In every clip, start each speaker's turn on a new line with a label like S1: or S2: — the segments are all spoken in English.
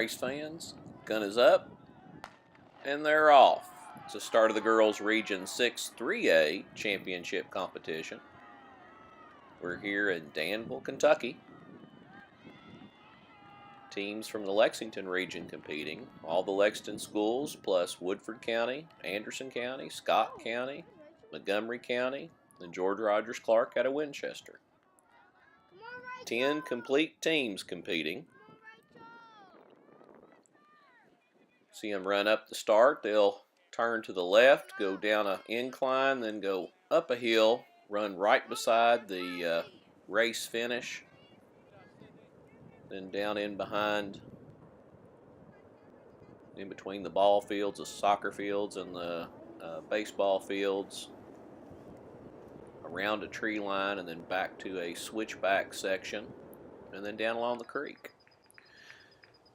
S1: race fans. Gun is up, and they're off. It's the start of the girls' Region 6 3A championship competition. We're here in Danville, Kentucky. Teams from the Lexington region competing. All the Lexington schools plus Woodford County, Anderson County, Scott County, Montgomery County, and George Rogers Clark out of Winchester. 10 complete teams competing. See them run up the start. They'll turn to the left, go down an incline, then go up a hill, run right beside the race finish, then down in behind, in between the ball fields, the soccer fields, and the baseball fields, around a tree line, and then back to a switchback section, and then down along the creek.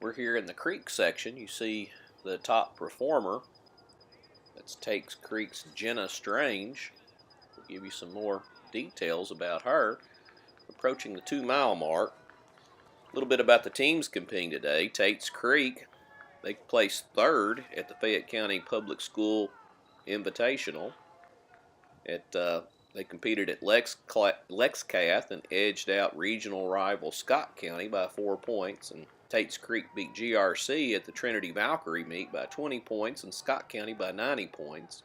S1: We're here in the creek section. You see the top performer. That's Tates Creek's Jenna Strange. We'll give you some more details about her. Approaching the 2-mile mark. A little bit about the teams competing today. Tates Creek, they placed third at the Fayette County Public School Invitational. They competed at Lexcath and edged out regional rival Scott County by 4 points. And Tates Creek beat GRC at the Trinity Valkyrie meet by 20 points and Scott County by 90 points.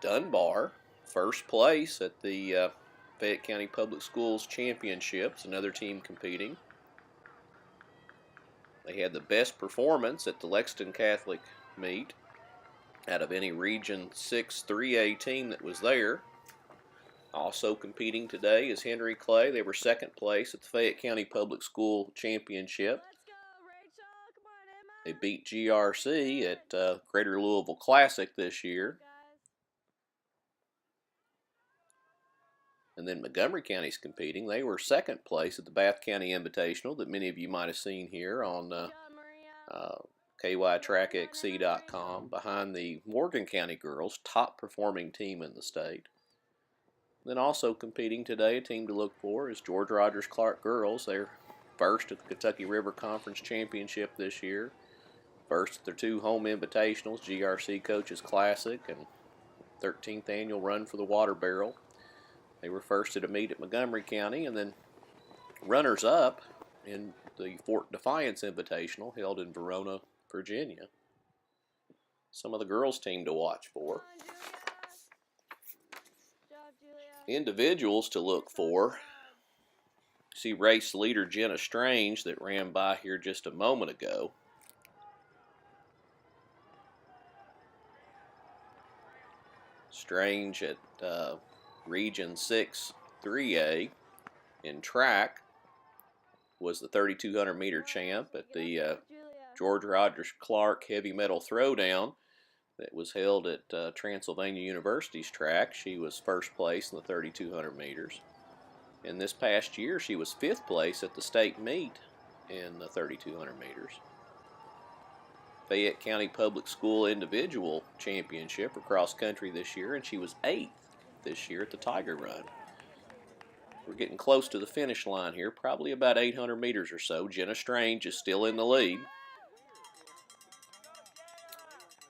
S1: Dunbar, first place at the Fayette County Public Schools Championships, another team competing. They had the best performance at the Lexington Catholic meet out of any Region 6 3A team that was there. Also competing today is Henry Clay. They were second place at the Fayette County Public School Championship. They beat GRC at Greater Louisville Classic this year. And then Montgomery County's competing. They were second place at the Bath County Invitational that many of you might have seen here on KYTrackXC.com, behind the Morgan County girls, top performing team in the state. Then also competing today, a team to look for, is George Rogers Clark girls. They're first at the Kentucky River Conference Championship this year. First at their 2 home invitationals, GRC Coaches Classic and 13th annual Run for the Water Barrel. They were first at a meet at Montgomery County, and then runners-up in the Fort Defiance Invitational held in Verona, Virginia. Some of the girls' team to watch for. Individuals to look for. See race leader Jenna Strange that ran by here just a moment ago. Strange at Region 6 3A in track was the 3,200 meter champ at the George Rogers Clark Heavy Metal Throwdown that was held at Transylvania University's track. She was first place in the 3,200 meters. And this past year, she was 5th place at the state meet in the 3,200 meters. Fayette County Public School Individual Championship for cross country this year, and she was 8th this year at the Tiger Run. We're getting close to the finish line here, probably about 800 meters or so. Jenna Strange is still in the lead.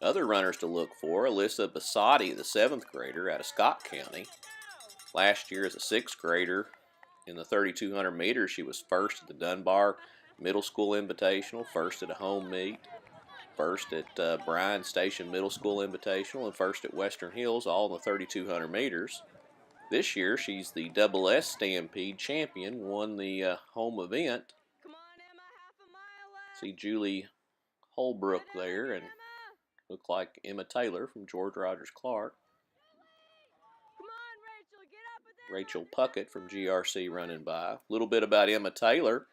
S1: Other runners to look for, Alyssa Basati, the 7th grader out of Scott County. Last year as a 6th grader in the 3,200 meters, she was first at the Dunbar Middle School Invitational, first at a home meet, first at Bryan Station Middle School Invitational, and first at Western Hills, all in the 3,200 meters. This year, she's the Double S Stampede champion, won the home event. See Julie Holbrook there, and look like Emma Taylor from George Rogers Clark. Rachel Puckett from GRC running by. A little bit about Emma Taylor.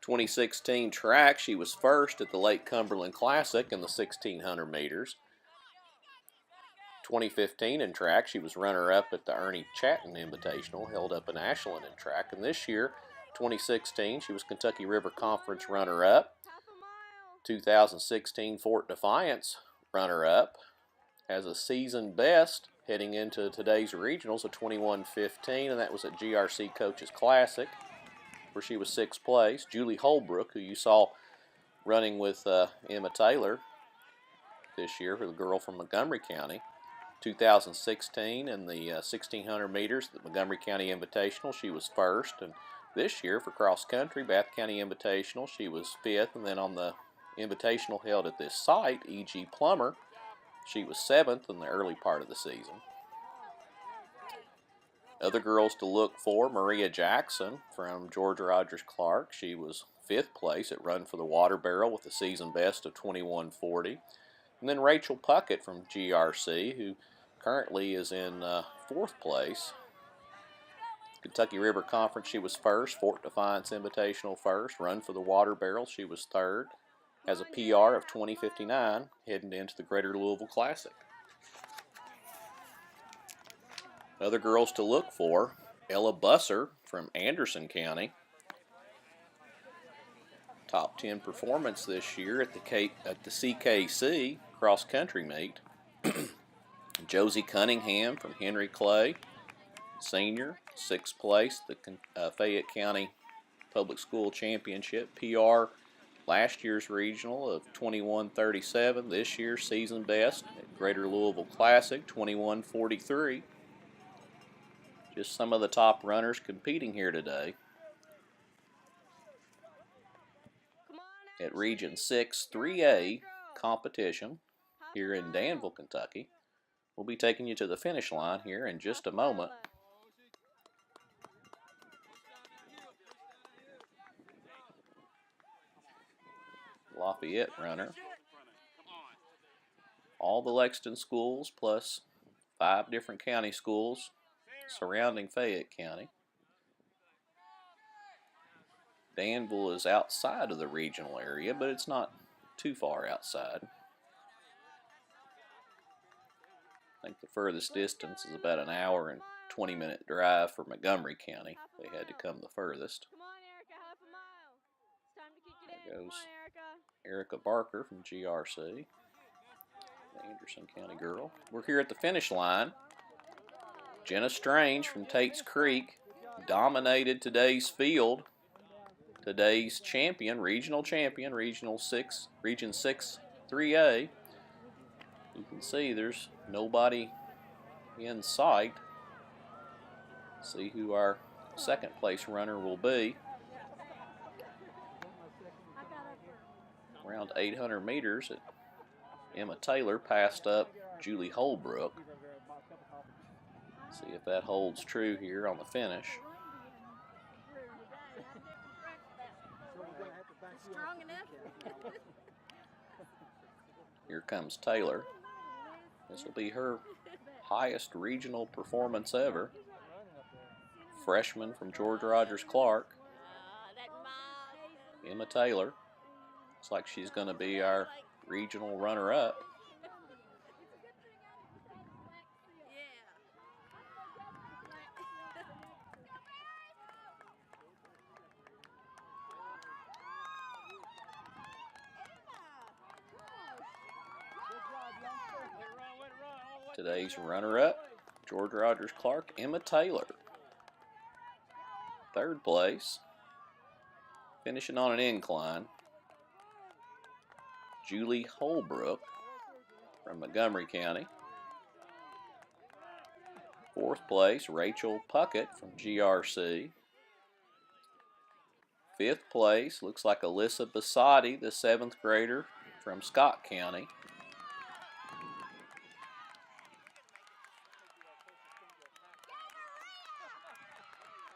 S1: 2016 track, she was first at the Lake Cumberland Classic in the 1,600 meters. 2015 in track, she was runner-up at the Ernie Chatton Invitational, held up in Ashland in track. And this year, 2016, she was Kentucky River Conference runner-up. 2016 Fort Defiance runner-up. Has a season best heading into today's regionals of 21:15, and that was at GRC Coaches Classic, where she was 6th place. Julie Holbrook, who you saw running with Emma Taylor this year, for the girl from Montgomery County. 2016 in the 1600 meters at the Montgomery County Invitational, she was first. And this year for cross country, Bath County Invitational, she was fifth. And then on the Invitational held at this site, E.G. Plummer, she was seventh in the early part of the season. Other girls to look for: Maria Jackson from George Rogers Clark. She was fifth place at Run for the Water Barrel with a season best of 21:40. And then Rachel Puckett from GRC, who currently is in fourth place. Kentucky River Conference, she was first. Fort Defiance Invitational first. Run for the Water Barrel, she was third. Has a PR of 20:59 heading into the Greater Louisville Classic. Other girls to look for: Ella Busser from Anderson County. Top 10 performance this year at the CKC cross country meet. Josie Cunningham from Henry Clay, senior, sixth place, the Fayette County Public School Championship. PR last year's regional of 21:37. This year's season best at Greater Louisville Classic, 21:43. Just some of the top runners competing here today. At Region 6 3A competition here in Danville, Kentucky. We'll be taking you to the finish line here in just a moment. Lafayette runner. All the Lexington schools plus 5 different county schools surrounding Fayette County. Danville is outside of the regional area, but it's not too far outside. I think the furthest distance is about an hour and 20-minute drive for Montgomery County. They had to come the furthest.
S2: Come on, Erica, half a mile. It's time to kick it
S1: There
S2: in.
S1: goes
S2: Come on, Erica.
S1: Erica Barker from GRC, the Anderson County girl. We're here at the finish line. Jenna Strange from Tate's Creek dominated today's field. Today's champion, Region 6 3A. You can see there's nobody in sight. See who our second place runner will be. Around 800 meters, Emma Taylor passed up Julie Holbrook. See if that holds true here on the finish.
S2: Strong enough.
S1: Here comes Taylor. This will be her highest regional performance ever. Freshman from George Rogers Clark, Emma Taylor. Looks like she's going to be our regional runner-up. Today's runner-up, George Rogers Clark, Emma Taylor. Third place, finishing on an incline, Julie Holbrook from Montgomery County. Fourth place, Rachel Puckett from GRC. Fifth place, looks like Alyssa Basati, the 7th grader from Scott County.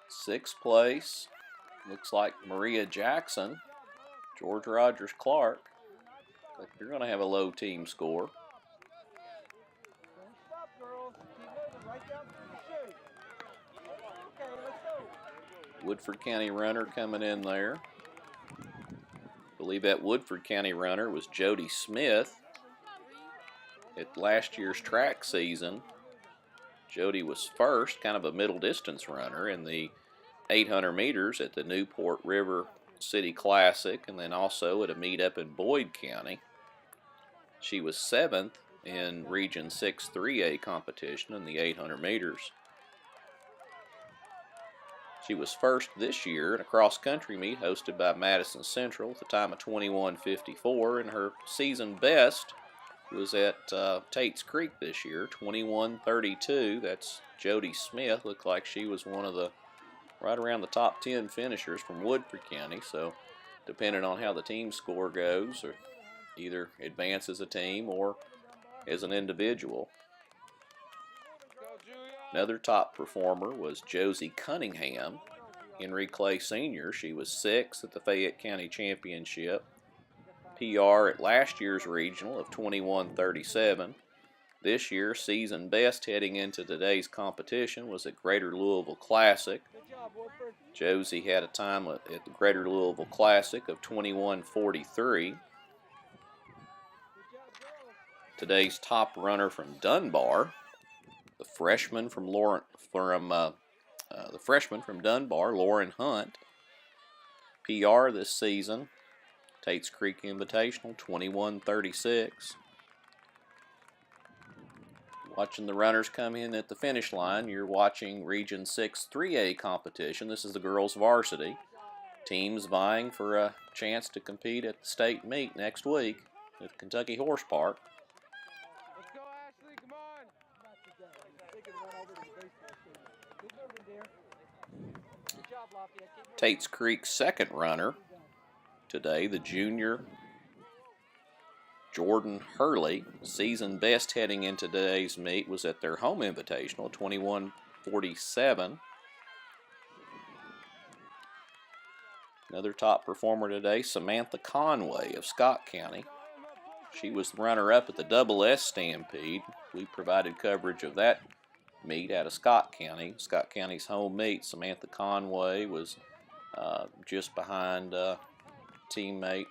S1: Sixth place, looks like Maria Jackson, George Rogers Clark. But you're going to have a low team score. Woodford County runner coming in there. I believe that Woodford County runner was Jody Smith. At last year's track season, Jody was first, kind of a middle distance runner in the 800 meters at the Newport River City Classic, and then also at a meet up in Boyd County. She was 7th in Region 6 3A competition in the 800 meters. She was first this year in a cross-country meet hosted by Madison Central with a time of 21:54, and her season best was at Tate's Creek this year, 21:32. That's Jody Smith. Looked like she was one of the right around the top 10 finishers from Woodford County. So, depending on how the team score goes, or either advance as a team or as an individual. Another top performer was Josie Cunningham, Henry Clay Sr. She was 6th at the Fayette County Championship. PR at last year's regional of 21:37. This year, season best heading into today's competition was at Greater Louisville Classic. Josie had a time at the Greater Louisville Classic of 21:43. Today's top runner from Dunbar, the freshman from Dunbar, Lauren Hunt. PR this season, Tate's Creek Invitational, 21:36. Watching the runners come in at the finish line, you're watching Region 6 3A competition. This is the girls' varsity. Teams vying for a chance to compete at the state meet next week at Kentucky Horse Park.
S3: Let's go, Ashley, come on.
S1: Tate's Creek's second runner today, the junior Jordan Hurley. Season best heading into today's meet was at their home invitational, 21:47. Another top performer today, Samantha Conway of Scott County. She was the runner-up at the Double S Stampede. We provided coverage of that meet out of Scott County. Scott County's home meet. Samantha Conway was just behind teammate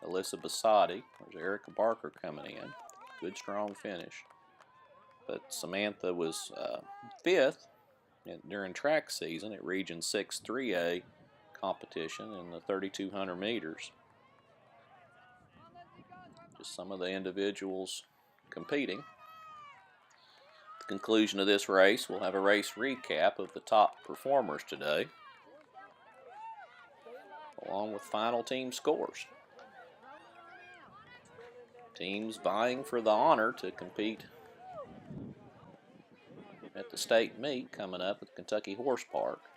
S1: Alyssa Basati. There's Erica Barker coming in. Good, strong finish. But Samantha was 5th during track season at Region 6 3A competition in the 3,200 meters. Just some of the individuals competing. At the conclusion of this race, we'll have a race recap of the top performers today, along with final team scores. Teams vying for the honor to compete at the state meet coming up at Kentucky Horse Park.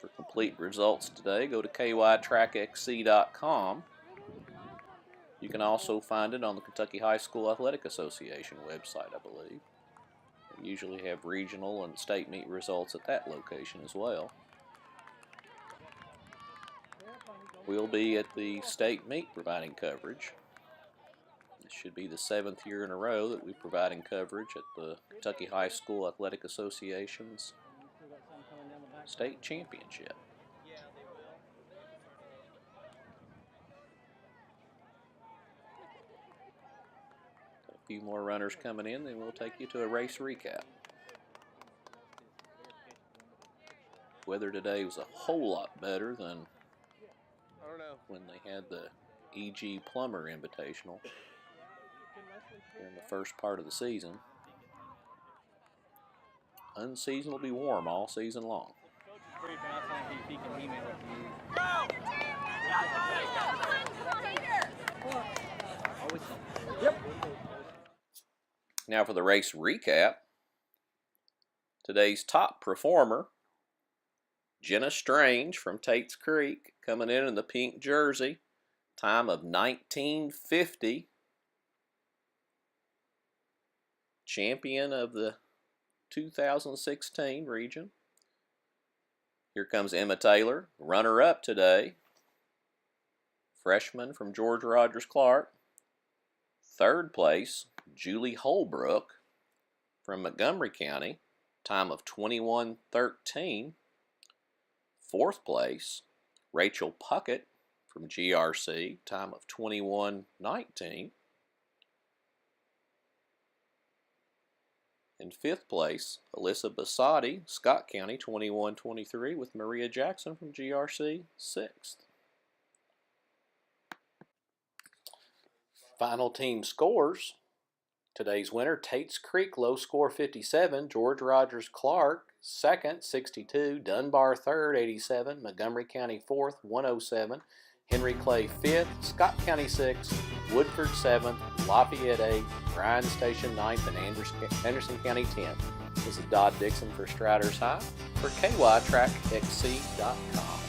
S1: For complete results today, go to kytrackxc.com. You can also find it on the Kentucky High School Athletic Association website, I believe. They usually have regional and state meet results at that location as well. We'll be at the state meet providing coverage. This should be the 7th year in a row that we're providing coverage at the Kentucky High School Athletic Association's state championship. A few more runners coming in, then we'll take you to a race recap. Weather today was a whole lot better than when they had the E.G. Plummer Invitational during the first part of the season. Unseasonably warm all season long. Now for the race recap. Today's top performer, Jenna Strange from Tate's Creek, coming in the pink jersey, time of 19:50. Champion of the 2016 region. Here comes Emma Taylor, runner-up today. Freshman from George Rogers Clark. 3rd place, Julie Holbrook from Montgomery County, time of 21:13. 4th place, Rachel Puckett from GRC, time of 21:19. In 5th place, Alyssa Basati, Scott County, 21:23, with Maria Jackson from GRC, 6th. Final team scores. Today's winner, Tate's Creek, low score 57. George Rogers Clark, Second, 62. Dunbar third, 87. Montgomery County fourth, 107. Henry Clay 5th, Scott County 6th, Woodford 7th, Lafayette 8th, Bryan Station 9th, and Anderson County 10th. This is Dodd Dixon for Striders High for KYTrackXC.com.